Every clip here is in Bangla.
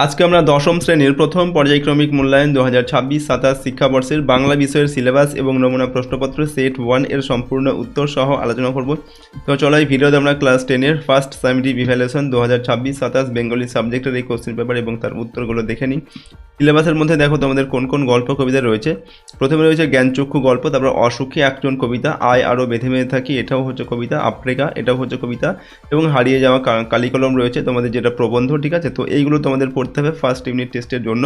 আজকে আমরা দশম শ্রেণীর প্রথম পর্যায়ক্রমিক মূল্যায়ন 2026-27 শিক্ষাবর্ষের বাংলা বিষয়ের সিলেবাস এবং নমুনা প্রশ্নপত্র সেট 1 এর সম্পূর্ণ উত্তর সহ আলোচনা করব। তো চলো এই ভিডিওতে আমরা ক্লাস 10 এর ফার্স্ট সামেটিভ ইভ্যালুয়েশন 2026-27 বেঙ্গলি সাবজেক্টের এই কোশ্চেন পেপার এবং তার উত্তরগুলো দেখে নিই। সিলেবাসের মধ্যে দেখো তোমাদের কোন কোন গল্প কবিতা রয়েছে। প্রথমে রয়েছে জ্ঞানচক্ষু গল্প, তারপর অসুখী একজন কবিতা, আয় আরও বেঁধে বেঁধে থাকি এটাও হচ্ছে কবিতা, আফ্রিকা এটাও হচ্ছে কবিতা, এবং হারিয়ে যাওয়া কালিকলম রয়েছে তোমাদের যেটা প্রবন্ধ। ঠিক আছে, তো এইগুলো তোমাদের পড়তে হবে ফার্স্ট ইউনিট টেস্টের জন্য।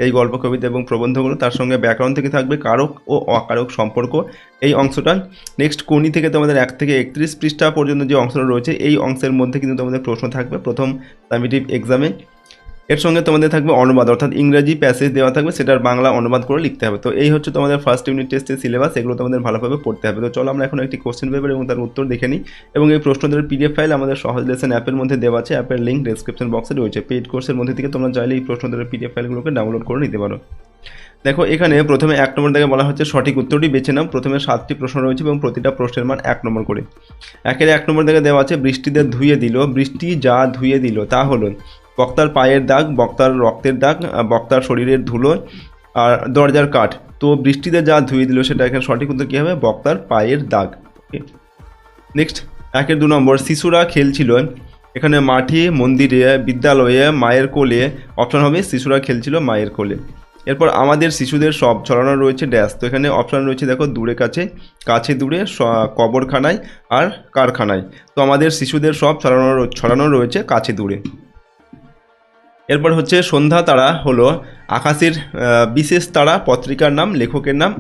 এই গল্প কবিতা এবং প্রবন্ধগুলো, তার সঙ্গে ব্যাকরণ থেকে থাকবে কারক ও অকারক সম্পর্ক এই অংশটা। নেক্সট কোনি থেকে তোমাদের 1 থেকে 31 পৃষ্ঠা পর্যন্ত যে অংশটা রয়েছে এই অংশের মধ্যে কিন্তু তোমাদের প্রশ্ন থাকবে প্রথম সামেটিভ এক্সামে। এর সঙ্গে তোমাদের থাকবে অনুবাদ, অর্থাৎ ইংরেজি প্যাসেজ দেওয়া থাকবে, সেটার বাংলা অনুবাদ করে লিখতে হবে। তো এই হচ্ছে তোমাদের ফার্স্ট ইউনিট টেস্টের সিলেবাস, এগুলো তোমাদের ভালোভাবে পড়তে হবে। তো চলো আমরা এখন একটি কোশ্চেন পেপার এবং তার উত্তর দেখে নিই। এবং এই প্রশ্নদের পিডিএফ ফাইল আমাদের সহজ লেসন অ্যাপের মধ্যে দেওয়া আছে, অ্যাপের লিঙ্ক ডেসক্রিপশন বক্সে রয়েছে। পেইড কোর্সের মধ্যে থেকে তোমরা চাইলে এই প্রশ্নদের পিডিএফ ফাইলগুলোকে ডাউনলোড করে নিতে পারো। দেখো এখানে প্রথমে 1 নম্বর থেকে বলা হচ্ছে সঠিক উত্তরটি বেছে নাও। প্রথমে 7টি প্রশ্ন রয়েছে এবং প্রতিটা প্রশ্নের মান 1 নম্বর করে। 1 নম্বর থেকে দেওয়া আছে বৃষ্টিতে ধুয়ে দিল, বৃষ্টি যা ধুয়ে দিল তা হলো বক্তার পায়ের দাগ, বক্তার রক্তের দাগ, বক্তার শরীরের ধুলো আর দরজার কাঠ। তো বৃষ্টিতে যা ধুয়ে দিল সেটা এখানে সঠিক উত্তর কী হবে? বক্তার পায়ের দাগ। ওকে, নেক্সট 2 নম্বর শিশুরা খেলছিল এখানে মাঠে, মন্দিরে, বিদ্যালয়ে, মায়ের কোলে। অপশন হবে শিশুরা খেলছিল মায়ের কোলে। এরপর আমাদের শিশুদের সব ছড়ানো রয়েছে ড্যাশ। তো এখানে অপশান রয়েছে দেখো দূরে কাছে, কাছে দূরে, কবরখানায় আর কারখানায়। তো আমাদের শিশুদের সব ছড়ানো রয়েছে কাছে দূরে। এরপর হচ্ছে সন্ধ্যা তারা হলো আকাশের বিশেষ তারা, পত্রিকার নাম, লেখকের নাম,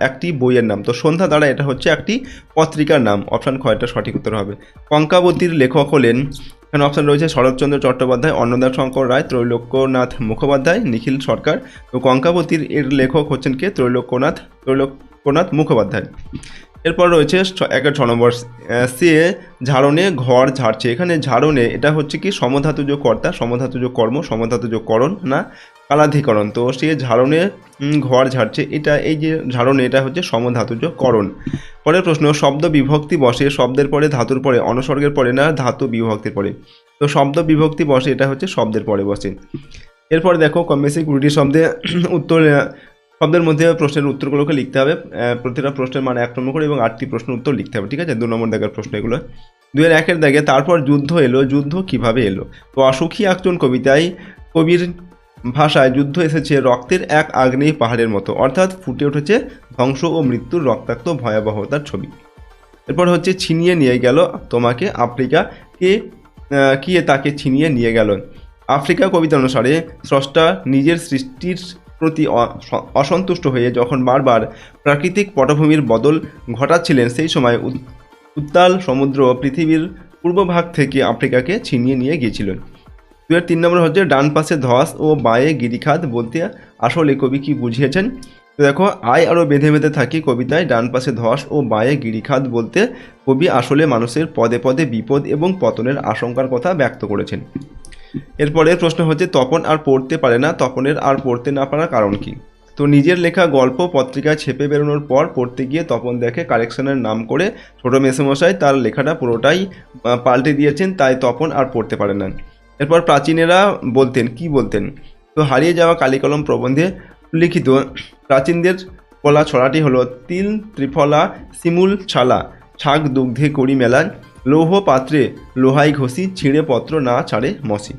একটি বইয়ের নাম। তো সন্ধ্যা তারা এটা হচ্ছে একটি পত্রিকার নাম, অপশান খ এটা সঠিক উত্তর হবে। কঙ্কাবতীর লেখক হলেন, এখানে অপশান রয়েছে শরৎচন্দ্র চট্টোপাধ্যায়, অন্নদাশঙ্কর রায়, ত্রৈলোক্যনাথ মুখোপাধ্যায়, নিখিল সরকার। তো কঙ্কাবতীর এর লেখক হচ্ছেন কে? ত্রৈলোক্যনাথ মুখোপাধ্যায়। এরপর রয়েছে 6 নম্বর সে ঝাড়নে ঘর ঝাড়ছে। এখানে ঝাড়নে এটা হচ্ছে কি সমধাতুজ কর্তা, সমধাতুজ কর্ম, সমধাতুজ করণ না কালাধিকরণ। তো সে ঝাড়নে ঘর ঝাড়ছে, এটা এই যে ঝাড়নে এটা হচ্ছে সমধাতুজ করণ। পরের প্রশ্ন শব্দ বিভক্তি বসে শব্দের পরে, ধাতুর পরে, অনুসর্গের পরে না ধাতু বিভক্তির পরে। তো শব্দ বিভক্তি বসে এটা হচ্ছে শব্দের পরে বসে। এরপর দেখো কম বেশি 20টি শব্দে উত্তর, শব্দের মধ্যে প্রশ্নের উত্তরগুলোকে লিখতে হবে। প্রতিটা প্রশ্নের মান 1 নম্বর করে এবং 8টি প্রশ্নের উত্তর লিখতে হবে। ঠিক আছে, 2 নম্বর দাগের প্রশ্ন এগুলো। 2-1 দাগে তারপর যুদ্ধ এলো, যুদ্ধ কিভাবে এলো? তো অসুখী একজন কবিতায় কবির ভাষায় যুদ্ধ এসেছে রক্তের এক আগ্নেয় পাহাড়ের মতো, অর্থাৎ ফুটে উঠেছে ধ্বংস ও মৃত্যুর রক্তাক্ত ভয়াবহতার ছবি। এরপর হচ্ছে ছিনিয়ে নিয়ে গেল তোমাকে আফ্রিকা, কে তাকে ছিনিয়ে নিয়ে গেল? আফ্রিকা কবিতা অনুসারে স্রষ্টা নিজের সৃষ্টির প্রতি অসন্তুষ্ট হয়ে যখন বারবার প্রাকৃতিক পটভূমির বদল ঘটাচ্ছিলেন, সেই সময় উত্তাল সমুদ্র পৃথিবীর পূর্বভাগ থেকে আফ্রিকাকে ছিনিয়ে নিয়ে গিয়েছিলেন। 3 নম্বর হচ্ছে ডান পাশে ধস ও বাঁয়ে গিরিখাত বলতে আসলে কবি কি বুঝিয়েছেন? তো দেখো আয় আরও বেঁধে বেঁধে থাকি কবিতায় ডান পাশে ধস ও বাঁয়ে গিরিখাত বলতে কবি আসলে মানুষের পদে পদে বিপদ এবং পতনের আশঙ্কার কথা ব্যক্ত করেছেন। এরপরের প্রশ্ন হচ্ছে তপন আর পড়তে পারে না, তপনের আর পড়তে না পারার কারণ কি? তো নিজের লেখা গল্প পত্রিকায় ছেপে বেরোনোর পর পড়তে গিয়ে তপন দেখে কারেকশনের নাম করে ছোটো মেসোমশাই তার লেখাটা পুরোটাই পাল্টে দিয়েছেন, তাই তপন আর পড়তে পারে না। এরপর প্রাচীনেরা বলতেন, কি বলতেন? তো হারিয়ে যাওয়া কালিকলম প্রবন্ধে লিখিত প্রাচীনদের বলা ছড়াটি হলো তিল ত্রিফলা শিমুল ছালা, ছাগ দুগ্ধে করি মেলা, লৌহ পাত্রে লোহাই ঘষি, ছিঁড়ে পত্র না ছাড়ে মসি।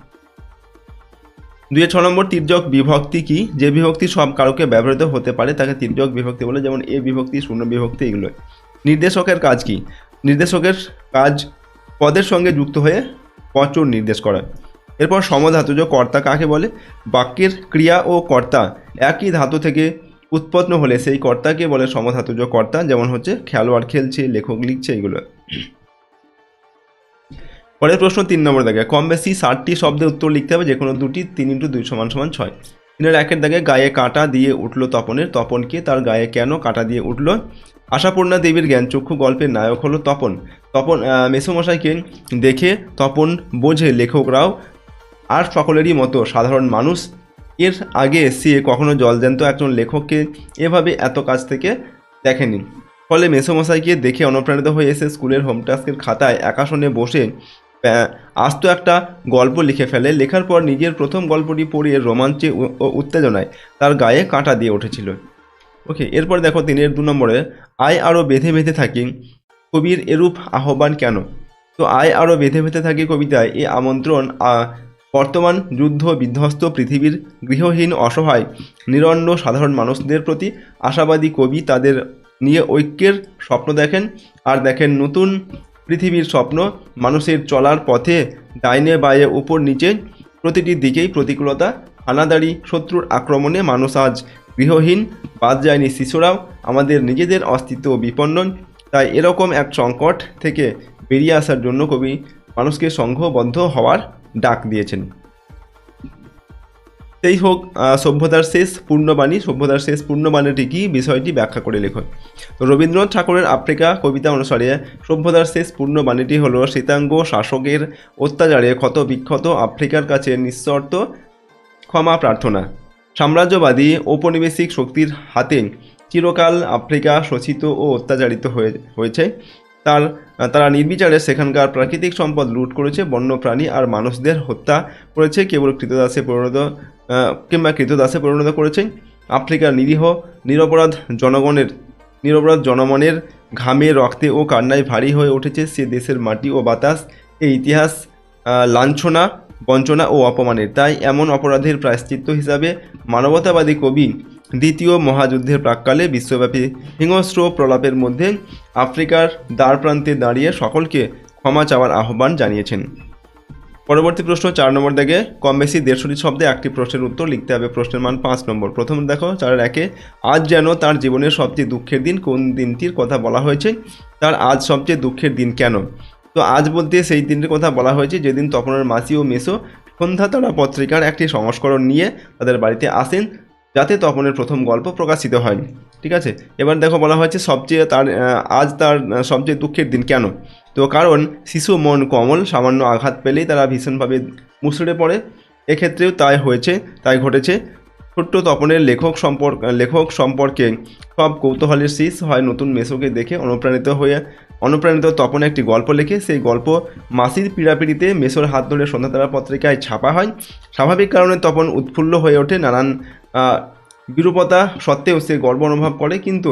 2-6 নম্বর তির্যক বিভক্তি কি? যে বিভক্তি সব কারকে ব্যবহৃত হতে পারে তাকে তির্যক বিভক্তি বলে, যেমন এ বিভক্তি, শূন্য বিভক্তি এগুলো। নির্দেশকের কাজ কি? নির্দেশকের কাজ পদের সঙ্গে যুক্ত হয়ে বচন নির্দেশ করা। এরপর সমধাতুজ কর্তা কাকে বলে? বাক্যের ক্রিয়া ও কর্তা একই ধাতু থেকে উৎপন্ন হলে সেই কর্তাকে বলে সমধাতুজ কর্তা, যেমন হচ্ছে খেলোয়াড় খেলছে, লেখক লিখছে এগুলো। পরের প্রশ্ন 3 নম্বর দাগে কম বেশি 60টি শব্দের উত্তর লিখতে হবে, যে কোনো দুটি। 3 × 2 = 6। 3-1 দাগে গায়ে কাঁটা দিয়ে উঠল তপনের, তপনকে তার গায়ে কেন কাঁটা দিয়ে উঠল? আশাপূর্ণা দেবীর জ্ঞানচক্ষু গল্পের নায়ক হলো তপন। তপন মেসোমশাইকে দেখে তপন বোঝে লেখকরাও আর সকলেরই মতো সাধারণ মানুষ, এর আগে সে কখনো জলজ্যান্ত একজন লেখককে এভাবে এত কাছ থেকে দেখেনি। ফলে মেসোমশাইকে দেখে অনুপ্রাণিত হয়ে এসে স্কুলের হোম টাস্কের খাতায় একাশনে বসে আস্ত একটা গল্প লিখে ফেলে। লেখার পর নিজের প্রথম গল্পটি পড়িয়ে রোমাঞ্চে ও উত্তেজনায় তার গায়ে কাঁটা দিয়ে উঠেছিল। ওকে, এরপর দেখো 2 নম্বরে, আয় আরও বেঁধে বেঁধে থাকি, কবির এরূপ আহ্বান কেন? তো আয় আরও বেঁধে বেঁধে থাকি কবিতায় এ আমন্ত্রণ বর্তমান যুদ্ধ বিধ্বস্ত পৃথিবীর গৃহহীন অসহায় নিরন্ন সাধারণ মানুষদের প্রতি। আশাবাদী কবি তাদের নিয়ে ঐক্যের স্বপ্ন দেখেন, আর দেখেন নতুন পৃথিবীর স্বপ্ন। মানুষের চলার পথে ডাইনে বায়ে উপর নিচে প্রতিটি দিকেই প্রতিকূলতা, হানাদারি, শত্রুর আক্রমণে মানুষ আজ গৃহহীন, বাদ যায়নি শিশুরাও, আমাদের নিজেদের অস্তিত্ব বিপন্ন। তাই এরকম এক সংকট থেকে বেরিয়ে আসার জন্য কবি মানুষকে সংঘবদ্ধ হওয়ার ডাক দিয়েছেন। সেই হোক সভ্যতার শেষ পূর্ণবাণী। সভ্যতার শেষ পূর্ণবাণীটি কি, বিষয়টি ব্যাখ্যা করে লেখো। তো রবীন্দ্রনাথ ঠাকুরের আফ্রিকা কবিতা অনুসারে সভ্যতার শেষ পূর্ণবাণীটি হলো শ্বেতাঙ্গ শাসকের অত্যাচারে ক্ষত বিক্ষত আফ্রিকার কাছে নিঃশর্ত ক্ষমা প্রার্থনা। সাম্রাজ্যবাদী ঔপনিবেশিক শক্তির হাতে চিরকাল আফ্রিকা শোষিত ও অত্যাচারিত হয়েছে। তারা নির্বিচারে সেখানকার প্রাকৃতিক সম্পদ লুট করেছে, বন্যপ্রাণী আর মানুষদের হত্যা করেছে, কেবল কৃতদাসে পরিণত করেছে। আফ্রিকার নিরপরাধ জনমনের ঘামে, রক্তে ও কান্নায় ভারী হয়ে উঠেছে সে দেশের মাটি ও বাতাস। এই ইতিহাস লাঞ্ছনা, বঞ্চনা ও অপমানের। তাই এমন অপরাধের প্রায়শ্চিত্ত হিসাবে মানবতাবাদী কবি দ্বিতীয় মহাযুদ্ধের প্রাক্কালে বিশ্বব্যাপী হিংস্র প্রলাপের মধ্যে আফ্রিকার দ্বারপ্রান্তে দাঁড়িয়ে সকলকে ক্ষমা চাওয়ার আহ্বান জানিয়েছেন। পরবর্তী প্রশ্ন 4 নম্বর দেখে কম বেশি 150টি শব্দে একটি প্রশ্নের উত্তর লিখতে হবে। প্রশ্নের মান 5 নম্বর। প্রথম দেখো 4-1, আজ যেন তার জীবনের সবচেয়ে দুঃখের দিন। কোন দিনটির কথা বলা হয়েছে? তার আজ সবচেয়ে দুঃখের দিন কেন? তো আজ বলতে সেই দিনটির কথা বলা হয়েছে যেদিন তপনের মাসি ও মেসো সন্ধ্যা তারা পত্রিকার একটি সংস্করণ নিয়ে তাদের বাড়িতে আসেন, যাতে তপনের প্রথম গল্প প্রকাশিত হয়। ঠিক আছে, এবার দেখো বলা হয়েছে আজ তার সবচেয়ে দুঃখের দিন কেন? তো কারণ শিশু মন কোমল, সামান্য আঘাত পেলেই তারা ভীষণভাবে মুষড়ে পড়ে। এক্ষেত্রেও তাই ঘটেছে। ছোট্ট তপনের লেখক সম্পর্কে সব কৌতূহলের শীষ হয় নতুন মেসোকে দেখে। অনুপ্রাণিত তপন একটি গল্প লেখে। সেই গল্প মাসির পীড়াপিড়িতে মেসোর হাত ধরে সন্ধ্যাতারা পত্রিকায় ছাপা হয়। স্বাভাবিক কারণে তপন উৎফুল্ল হয়ে ওঠে। নানান বিরূপতা সত্ত্বেও সে গর্ব অনুভব করে, কিন্তু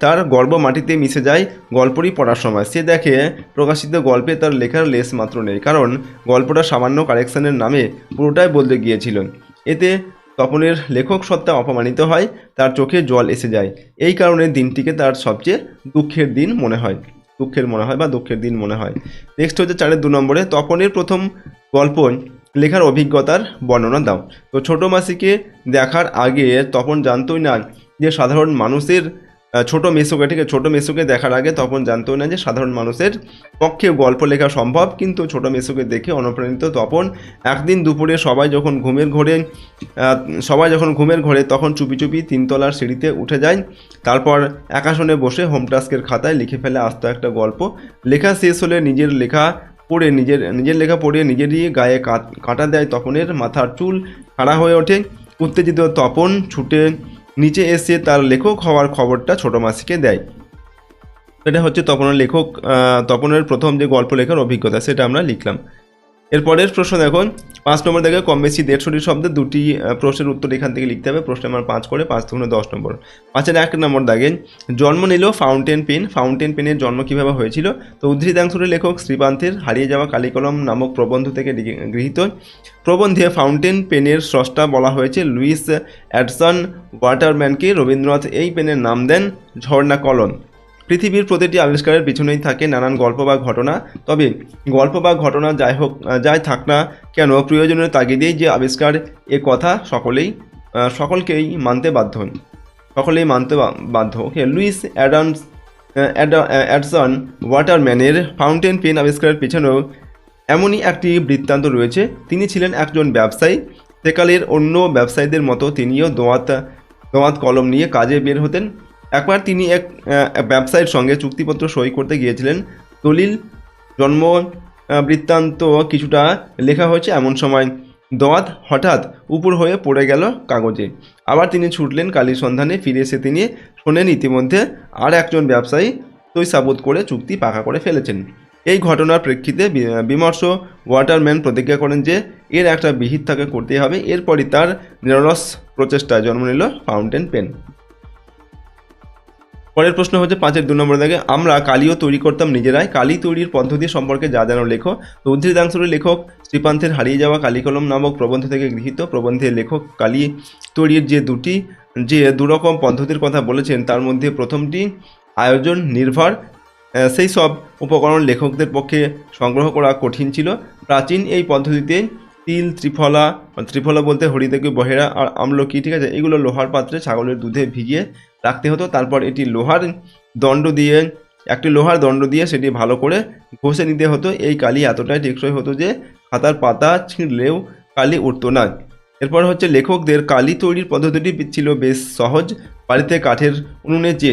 তার গর্ব মাটিতে মিশে যায় গল্পটি পড়ার সময়। সে দেখে প্রকাশিত গল্পে তার লেখার লেশ মাত্র নেই, কারণ গল্পটা সামান্য কারেকশনের নামে পুরোটাই বদলে গিয়েছিল। এতে তপনের লেখক সত্তা অপমানিত হয়, তার চোখে জল এসে যায়। এই কারণে দিনটিকে তার সবচেয়ে দুঃখের দিন মনে হয়। নেক্সট হচ্ছে 4-2 নম্বরে, তপনের প্রথম গল্প লেখার অভিজ্ঞতার বর্ণনা দাও। তো ছোট মাসিকে দেখার আগে তপন জানতোই না যে সাধারণ মানুষের ছোট মেসোকে দেখার আগে তপন জানতোই না যে সাধারণ মানুষের পক্ষে গল্প লেখা সম্ভব। কিন্তু ছোট মেসোকে দেখে অনুপ্রাণিত তপন একদিন দুপুরে সবাই যখন ঘুমের ঘোরে তখন চুপি চুপি 3তলার সিঁড়িতে উঠে যায়। তারপর একাশনে বসে হোম টাস্কের খাতায় লিখে ফেলে আস্ত একটা গল্প। লেখা শেষ হলে নিজের লেখা পড়ে নিজেরই গায়ে কাঁটা দেয় তপনের। মাথার চুল খাড়া হয়ে ওঠে। উত্তেজিত তপন ছুটে নিচে এসে তার লেখক হওয়ার খবরটা ছোট মাসিকে দেয়। এটা হচ্ছে তপনের প্রথম যে গল্প লেখার অভিজ্ঞতা, সেটা আমরা লিখলাম। এরপরের প্রশ্ন দেখো 5 নম্বর দেখে কম বেশি 150টি শব্দে 2টি প্রশ্নের উত্তর এখান থেকে লিখতে হবে। প্রশ্ন আমার 5 করে 5-10 নম্বর। 1 নম্বর দাগে জন্ম নিল ফাউন্টেন পেনের জন্ম কিভাবে হয়েছিল? তো উদ্ধৃতাংশটি লেখক শ্রীপান্থের হারিয়ে যাওয়া কালিকলম নামক প্রবন্ধ থেকে গৃহীত। প্রবন্ধে ফাউন্টেন পেনের স্রষ্টা বলা হয়েছে লুইস অ্যাডসন ওয়াটারম্যানকে। রবীন্দ্রনাথ এই পেনের নাম দেন ঝর্ণা কলম। পৃথিবীর প্রতিটি আবিষ্কারের পিছনেই থাকে নানান গল্প বা ঘটনা। তবে গল্প বা ঘটনা যাই থাক না কেন, প্রয়োজনের তাগিদেই যে আবিষ্কার, এ কথা সকলকেই মানতে বাধ্য। ওকে, লুইস অ্যাডসন ওয়াটারম্যানের ফাউন্টেন পেন আবিষ্কারের পিছনেও এমনই একটি বৃত্তান্ত রয়েছে। তিনি ছিলেন একজন ব্যবসায়ী। সেকালের অন্য ব্যবসায়ীদের মতো তিনিও দোয়াত কলম নিয়ে কাজে বের হতেন। একবার তিনি এক ব্যবসায়ীর সঙ্গে চুক্তিপত্র সই করতে গিয়েছিলেন। দলিল জন্ম বৃত্তান্ত কিছুটা লেখা হয়েছে। এমন সময় দোয়াত হঠাৎ উপর হয়ে পড়ে গেল কাগজে। আবার তিনি ছুটলেন কালির সন্ধানে। ফিরে এসে তিনি শোনেন ইতিমধ্যে আর একজন ব্যবসায়ী সই সাবুত করে চুক্তি পাকা করে ফেলেছেন। এই ঘটনার প্রেক্ষিতে বিমর্ষ ওয়াটারম্যান প্রতিজ্ঞা করেন যে এর একটা বিহিত তাকে করতেই হবে। এরপরই তার নিরলস প্রচেষ্টায় জন্ম নিল ফাউন্টেন পেন। পরের প্রশ্ন হচ্ছে 5-এর 2 নম্বর দাগে, আমরা কালিও তৈরি করতাম নিজেরাই, কালি তৈরির পদ্ধতি সম্পর্কে যা জানো লেখো। তো উদ্ধৃতাংশের লেখক শ্রীপান্থের হারিয়ে যাওয়া কালিকলম নামক প্রবন্ধ থেকে গৃহীত। প্রবন্ধের লেখক কালি তৈরির যে দুরকম পদ্ধতির কথা বলেছেন তার মধ্যে প্রথমটি আয়োজন নির্ভর। সেই সব উপকরণ লেখকদের পক্ষে সংগ্রহ করা কঠিন ছিল। প্রাচীন এই পদ্ধতিতে তিল, ত্রিফলা বলতে হরিতকি, বহেরা আর আমলকি, ঠিক আছে, এগুলো লোহার পাত্রে ছাগলের দুধে ভিজিয়ে রাখতে হতো। তারপর একটি লোহার দণ্ড দিয়ে সেটি ভালো করে ঘষে নিতে হতো। এই কালি এতটাই টেকসই হতো যে খাতার পাতা ছিঁড়লেও কালি উঠতো না। এরপর হচ্ছে লেখকদের কালি তৈরির পদ্ধতিটি ছিল বেশ সহজ। বাড়িতে কাঠের উনুনে যে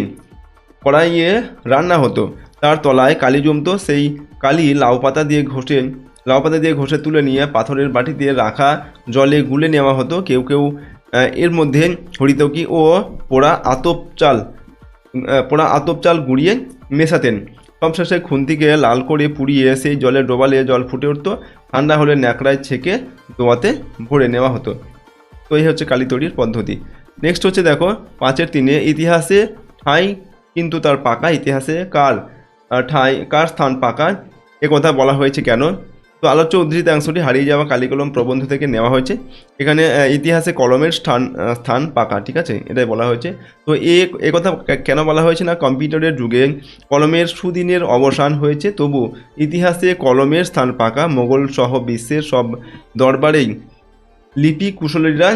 কড়াইয়ে রান্না হতো তার তলায় কালি জমতো। সেই কালি লাউ পাতা দিয়ে ঘষে তুলে নিয়ে পাথরের বাটিতে রাখা জলে গুলে নেওয়া হতো। কেউ কেউ এর মধ্যে হরিতকি ও পোড়া আতপ চাল গুঁড়িয়ে মেশাতেন। সবশেষে খুন্তিকে লাল করে পুড়িয়ে সেই জলে ডোবালে জল ফুটে উঠতো। ঠান্ডা হলে ন্যাকড়ায় ছেঁকে দোয়াতে ভরে নেওয়া হতো। তো এই হচ্ছে কালি তৈরির পদ্ধতি। নেক্সট হচ্ছে দেখো 5-এর 3, ইতিহাসে ঠাঁই কিন্তু তার পাকা। ইতিহাসে কার স্থান পাকা এ কথা বলা হয়েছে কেন? তো আলোচ্য উদ্ধৃতাংশটি হারিয়ে যাওয়া কালিকলম প্রবন্ধ থেকে নেওয়া হয়েছে। এখানে ইতিহাসে কলমের স্থান পাকা, ঠিক আছে, এটাই বলা হয়েছে। তো এ কথা কেন বলা হয়েছে না, কম্পিউটারের যুগে কলমের সুদিনের অবসান হয়েছে, তবু ইতিহাসে কলমের স্থান পাকা। মোগল সহ বিশ্বের সব দরবারেই লিপি কুশলীরা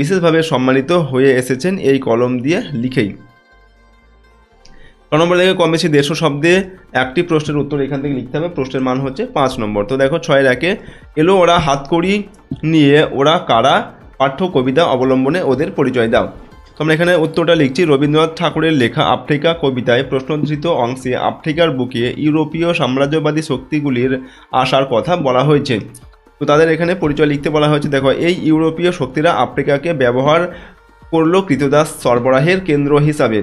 বিশেষভাবে সম্মানিত হয়ে এসেছেন এই কলম দিয়ে লিখেই। 6 নম্বর থেকে কম বেশি 150 শব্দে একটি প্রশ্নের উত্তর এখান থেকে লিখতে হবে। প্রশ্নের মান হচ্ছে 5 নম্বর। তো দেখো 6-এর 1, এলো ওরা হাতকড়ি নিয়ে, ওরা কারা, পাঠ্য কবিতা অবলম্বনে ওদের পরিচয় দাও। তো আমরা এখানে উত্তরটা লিখছি। রবীন্দ্রনাথ ঠাকুরের লেখা আফ্রিকা কবিতায় প্রশ্নোদ্ধৃত অংশে আফ্রিকার বুকে ইউরোপীয় সাম্রাজ্যবাদী শক্তিগুলির আসার কথা বলা হয়েছে। তো তাদের এখানে পরিচয় লিখতে বলা হয়েছে। দেখো, এই ইউরোপীয় শক্তিরা আফ্রিকাকে ব্যবহার করলো ক্রীতদাস সরবরাহের কেন্দ্র হিসাবে।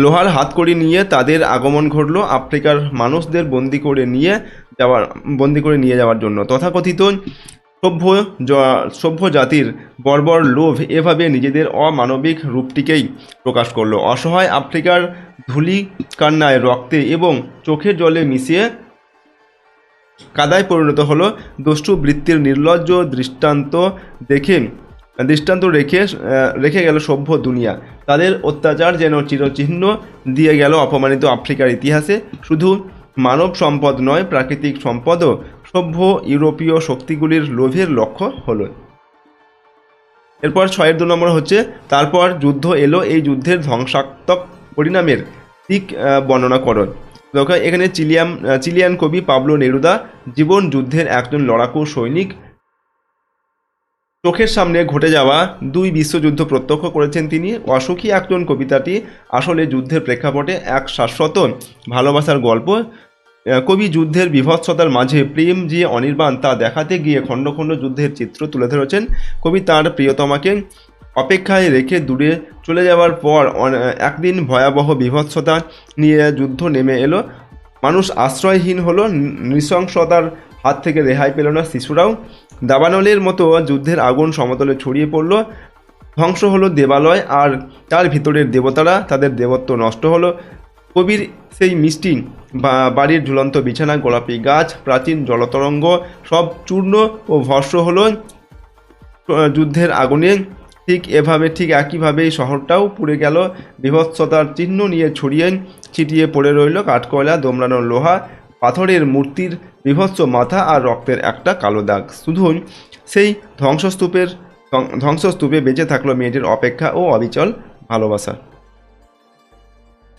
লোহার হাতকড়ি নিয়ে তাদের আগমন ঘটল আফ্রিকার মানুষদের বন্দি করে নিয়ে যাওয়ার জন্য। তথাকথিত সভ্য জাতির বর্বর লোভ এভাবে নিজেদের অমানবিক রূপটিকেই প্রকাশ করলো। অসহায় আফ্রিকার ধূলি কান্নায়, রক্তে এবং চোখের জলে মিশিয়ে কাদায় পরিণত হলো। দুষ্টু বৃত্তির নির্লজ্জ দৃষ্টান্ত রেখে গেল সভ্য দুনিয়া। তাদের অত্যাচার যেন চিরচিহ্ন দিয়ে গেল অপমানিত আফ্রিকার ইতিহাসে। শুধু মানব সম্পদ নয়, প্রাকৃতিক সম্পদও সভ্য ইউরোপীয় শক্তিগুলির লোভের লক্ষ্য হলো। এরপর 6-এর 2 নম্বর হচ্ছে, তারপর যুদ্ধ এলো, এই যুদ্ধের ধ্বংসাত্মক পরিণামের দিক বর্ণনা করো। দেখো, এখানে চিলিয়ান কবি পাবলো নেরুদা জীবন যুদ্ধের একজন লড়াকু সৈনিক। চোখের সামনে ঘটে যাওয়া 2 বিশ্বযুদ্ধ প্রত্যক্ষ করেছেন তিনি। অসুখী একজন কবিতাটি আসলে যুদ্ধের প্রেক্ষাপটে এক শাশ্বত ভালোবাসার গল্প। কবি যুদ্ধের বিভৎসতার মাঝে প্রেম যে অনির্বাণ তা দেখাতে গিয়ে খণ্ড খণ্ড যুদ্ধের চিত্র তুলে ধরেছেন। কবি তাঁর প্রিয়তমাকে অপেক্ষায় রেখে দূরে চলে যাওয়ার পর একদিন ভয়াবহ বিভৎসতা নিয়ে যুদ্ধ নেমে এলো। মানুষ আশ্রয়হীন হলো, নৃশংসতার হাত থেকে রেহাই পেল না শিশুরাও। দাবানলের মতো যুদ্ধের আগুন সমতলে ছড়িয়ে পড়ল। ধ্বংস হলো দেবালয়, আর তার ভিতরের দেবতারা, তাদের দেবত্ব নষ্ট হলো। কবির সেই মিষ্টি বাড়ির ঝুলন্ত বিছানা, গোলাপি গাছ, প্রাচীন জলতরঙ্গ সব চূর্ণ ও ভস্ম হলো যুদ্ধের আগুনে। ঠিক একইভাবেই শহরটাও পুড়ে গেল। বিভৎসতার চিহ্ন নিয়ে ছিটিয়ে পড়ে রইল কাঠকয়লা, দোমড়ানো লোহা, পাথরের মূর্তির বিভৎস মাথা আর রক্তের একটা কালো দাগ। শুধু সেই ধ্বংসস্তূপে বেঁচে থাকলো মেয়েটির অপেক্ষা ও অবিচল ভালোবাসা।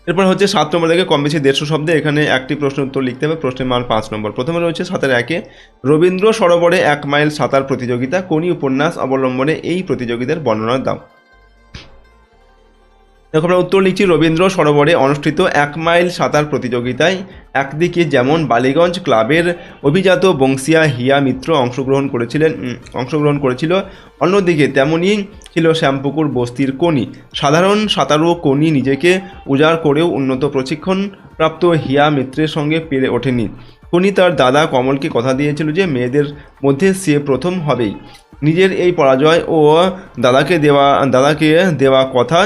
এরপর হচ্ছে 7 নম্বর থেকে কম বেশি 150 শব্দে এখানে একটি প্রশ্নের উত্তর লিখতে হবে। প্রশ্নের মান 5 নম্বর। প্রথমে রয়েছে 7-এর 1, রবীন্দ্র সরোবরে 1 মাইল সাঁতার প্রতিযোগিতা কোনি উপন্যাস অবলম্বনে এই প্রতিযোগিতার বর্ণনা দাও। দেখো, আমরা উত্তর লিখছি। রবীন্দ্র সরোবরে অনুষ্ঠিত 1 মাইল সাঁতার প্রতিযোগিতায় একদিকে যেমন বালিগঞ্জ ক্লাবের অভিজাত বংশিয়া হিয়া মিত্র অংশগ্রহণ করেছিল, অন্যদিকে তেমনই ছিল শ্যামপুকুর বস্তির কোনি। সাধারণ সাঁতারু কোনি নিজেকে উজাড় করেও উন্নত প্রশিক্ষণপ্রাপ্ত হিয়া মিত্রের সঙ্গে পেরে ওঠেনি। কোনি তার দাদা কমলকে কথা দিয়েছিল যে মেয়েদের মধ্যে সে প্রথম হবেই। নিজের এই পরাজয় ও দাদাকে দেওয়া কথা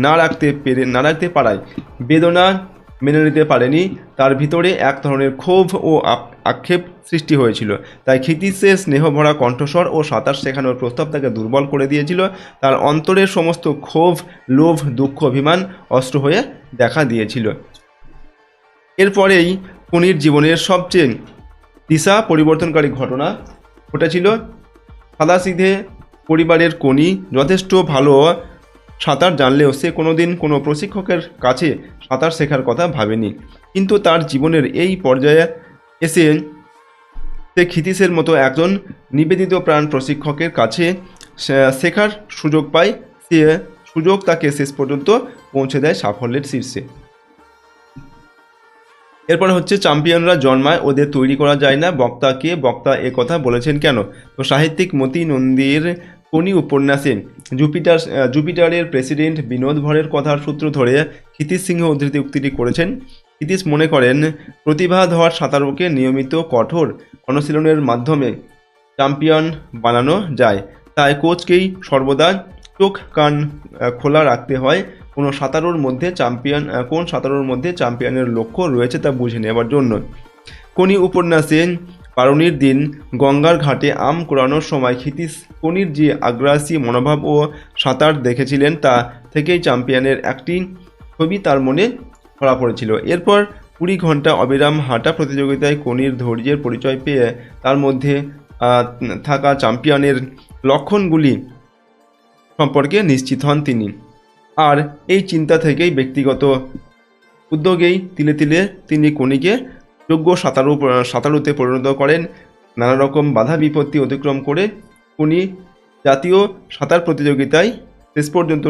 না রাখতে পারায় বেদনা মেনে নিতে পারেনি। তার ভিতরে এক ধরনের ক্ষোভ ও আক্ষেপ সৃষ্টি হয়েছিল। তাই ক্ষিতীশের স্নেহভরা কণ্ঠস্বর ও সাঁতার শেখানোর প্রস্তাব তাকে দুর্বল করে দিয়েছিল। তার অন্তরের সমস্ত ক্ষোভ, লোভ, দুঃখ, অভিমান অস্ত্র হয়ে দেখা দিয়েছিল। এরপরেই কোনির জীবনের সবচেয়ে দিশা পরিবর্তনকারী ঘটনা ঘটেছিল। সাদাসিধে পরিবারের কোনি যথেষ্ট ভালো সাঁতার জানলেও সে কোনোদিন কোনো প্রশিক্ষকের কাছে সাঁতার শেখার কথা ভাবেনি। কিন্তু তার জীবনের এই পর্যায়ে এসে সে ক্ষিতীশের মতো একজন নিবেদিত প্রাণ প্রশিক্ষকের কাছে শেখার সুযোগ পায়। সে সুযোগ তাকে শেষ পর্যন্ত পৌঁছে দেয় সাফল্যের শীর্ষে। এরপর হচ্ছে চ্যাম্পিয়নরা জন্মায়, ওদের তৈরি করা যায় না। বক্তা এ কথা বলেছেন কেন? তো সাহিত্যিক মতি নন্দীর কোনি উপন্যাসে জুপিটারের প্রেসিডেন্ট বিনোদ ভরের কথার সূত্র ধরে ক্ষিতীশ সিংহ উক্তিটি করেছেন। ক্ষিতীশ মনে করেন প্রতিভাধর সাঁতারুকে নিয়মিত কঠোর অনুশীলনের মাধ্যমে চ্যাম্পিয়ন বানানো যায়। তাই কোচকেই সর্বদা চোখ কান খোলা রাখতে হয় কোন সাঁতারুর মধ্যে চ্যাম্পিয়নের লক্ষ্য রয়েছে তা বুঝে নেওয়ার জন্য। কোনি উপন্যাসে পারণির দিন গঙ্গার ঘাটে আম কুড়ানোর সময় ক্ষিতীশ কোনির যে আগ্রাসী মনোভাব ও সাঁতার দেখেছিলেন তা থেকেই চ্যাম্পিয়নের একটি ছবি তার মনে ধরা পড়েছিল। এরপর 20 ঘন্টা অবিরাম হাঁটা প্রতিযোগিতায় কোনির ধৈর্যের পরিচয় পেয়ে তার মধ্যে থাকা চ্যাম্পিয়নের লক্ষণগুলি সম্পর্কে নিশ্চিত হন তিনি। আর এই চিন্তা থেকেই ব্যক্তিগত উদ্যোগেই তিলে তিলে তিনি কোনিকে যোগ্য সাঁতারুতে পরিণত করেন। নানা রকম বাধা বিপত্তি অতিক্রম করে কোনি জাতীয় সাঁতার প্রতিযোগিতায় শেষ পর্যন্ত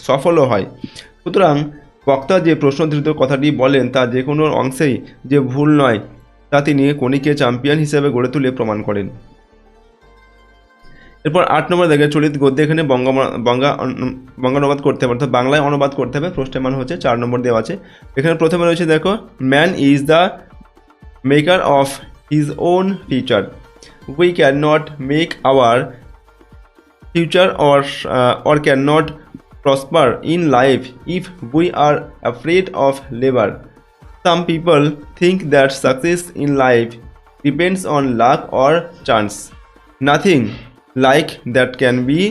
সফল হয়। সুতরাং বক্তা যে প্রশ্নধৃত কথাটি বলেন তা যে কোনো অংশেই যে ভুল নয় তা তিনি কোনিকে চ্যাম্পিয়ন হিসেবে গড়ে তুলে প্রমাণ করেন। এরপর 8 নম্বর দেখে চলিত গদ্যে এখানে বঙ্গানুবাদ করতে হবে, অর্থাৎ বাংলায় অনুবাদ করতে হবে। প্রশ্নের মান হচ্ছে 4 নম্বর দেওয়া আছে। এখানে প্রথমে রয়েছে দেখো, man is the maker of his own future, we can not make our future or cannot prosper in life if we are afraid of labor. Some people think that success in life depends on luck or chance. Nothing like that can be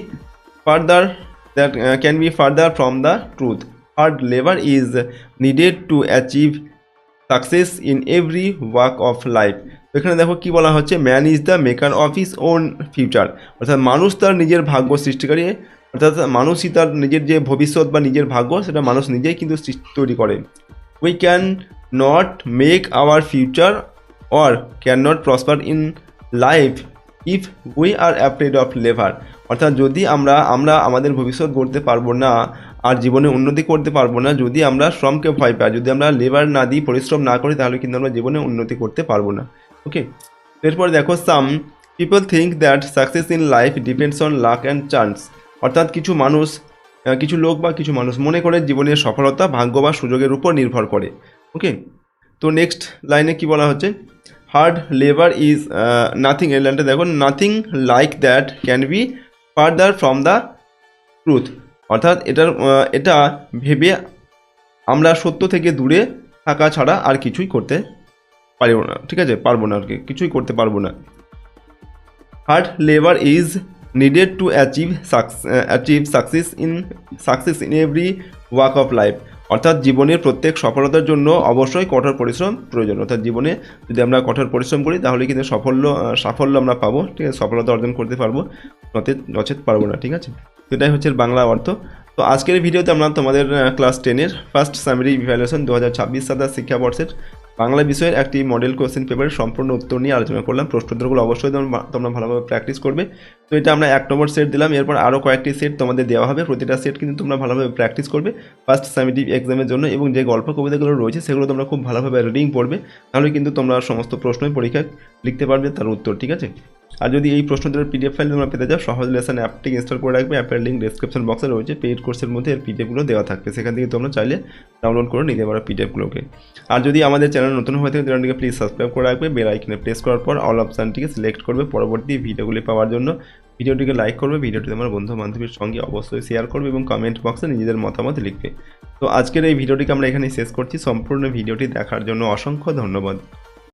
further from the truth. Hard labor is needed to achieve success in every walk of life. এখানে দেখো কি বলা হচ্ছে, man is the maker of his own future, অর্থাৎ মানুষ তার নিজের ভাগ্য সৃষ্টিকারী, অর্থাৎ মানুষই তার নিজের যে ভবিষ্যৎ বা নিজের ভাগ্য সেটা মানুষ নিজেই কিন্তু তৈরি করে। We can not make our future or can not prosper in life if we are afraid of labour, অর্থাৎ যদি আমরা আমাদের ভবিষ্যৎ গড়তে পারবো না আর জীবনে উন্নতি করতে পারবো না যদি আমরা শ্রমকে ভয় পাই, যদি আমরা লেবার না দিই, পরিশ্রম না করি, তাহলে কিন্তু আমরা জীবনে উন্নতি করতে পারবো না। ওকে, এরপর দেখো, some people think that success in life depends on luck and chance, অর্থাৎ কিছু লোক বা কিছু মানুষ মনে করে জীবনের সফলতা ভাগ্য বা সুযোগের উপর নির্ভর করে। ওকে, তো নেক্সট লাইনে কি বলা হচ্ছে, হার্ড লেবার ইজ নাথিং, এই লাইনটা দেখো, nothing like that can be further from the truth, অর্থাৎ এটা ভেবে আমরা সত্য থেকে দূরে থাকা ছাড়া আর কিছুই করতে পারবো না। ঠিক আছে, পারবো না, আর কি কিছুই করতে পারবো না। Hard labour is needed to achieve success in every walk of life, অর্থাৎ জীবনের প্রত্যেক সফলতার জন্য অবশ্যই কঠোর পরিশ্রম প্রয়োজন। অর্থাৎ জীবনে যদি আমরা কঠোর পরিশ্রম করি তাহলে কিন্তু সাফল্য আমরা পাবো। ঠিক আছে, সফলতা অর্জন করতে পারবো, নচেত পারবো না। ঠিক আছে, এটাই হচ্ছে বাংলা অর্থ। তো আজকের ভিডিওতে আমরা তোমাদের ক্লাস 10-এর ফার্স্ট সামারি ইভ্যালুয়েশন 2026-27 শিক্ষাবর্ষের বাংলা বিষয়ের একটি মডেল কোশ্চেন পেপারের সম্পূর্ণ উত্তর নিয়ে আলোচনা করলাম। প্রশ্নোত্তরগুলো অবশ্যই তোমরা ভালোভাবে প্র্যাকটিস করবে। তো এটা আমরা 1 নম্বর সেট দিলাম, এরপর আরও কয়েকটি সেট তোমাদের দেওয়া হবে। প্রতিটা সেট কিন্তু তোমরা ভালোভাবে প্র্যাকটিস করবে ফার্স্ট সামেটিভ এক্সামের জন্য, এবং যে গল্প কবিতাগুলো রয়েছে সেগুলো তোমরা খুব ভালোভাবে রিডিং পড়বে, তাহলে কিন্তু তোমরা সমস্ত প্রশ্নই পরীক্ষায় লিখতে পারবে তার উত্তর। ঠিক আছে, আর যদি এই প্রশ্নোত্তরের পিডিএফ ফাইল তোমরা পেতে চাও, সহজ লেসন অ্যাপটি ইনস্টল করে রাখবে। অ্যাপের লিঙ্ক ডেসক্রিপশন বক্সে রয়েছে। পেইড কোর্সের মধ্যে এর পিডিএফগুলো দেওয়া থাকবে, সেখান থেকে তোমরা চাইলে ডাউনলোড করে নিতে পারো পিডিএফগুলোকে। আর যদি আমাদের চ্যানেল নতুন হয়ে থাকে চ্যানেলটিকে প্লিজ সাবস্ক্রাইব করে রাখবে। বেল আইকনে প্রেস করার পর অল অপশানটিকে সিলেক্ট করবে পরবর্তী ভিডিওগুলি পাওয়ার জন্য। ভিডিওটিকে লাইক করবে, ভিডিওটি তোমার বন্ধু বান্ধবীর সঙ্গে অবশ্যই শেয়ার করবে এবং কমেন্ট বক্সে নিজেদের মতামত লিখবে। তো আজকের এই ভিডিওটিকে আমরা এখানেই শেষ করছি। সম্পূর্ণ ভিডিওটি দেখার জন্য অসংখ্য ধন্যবাদ।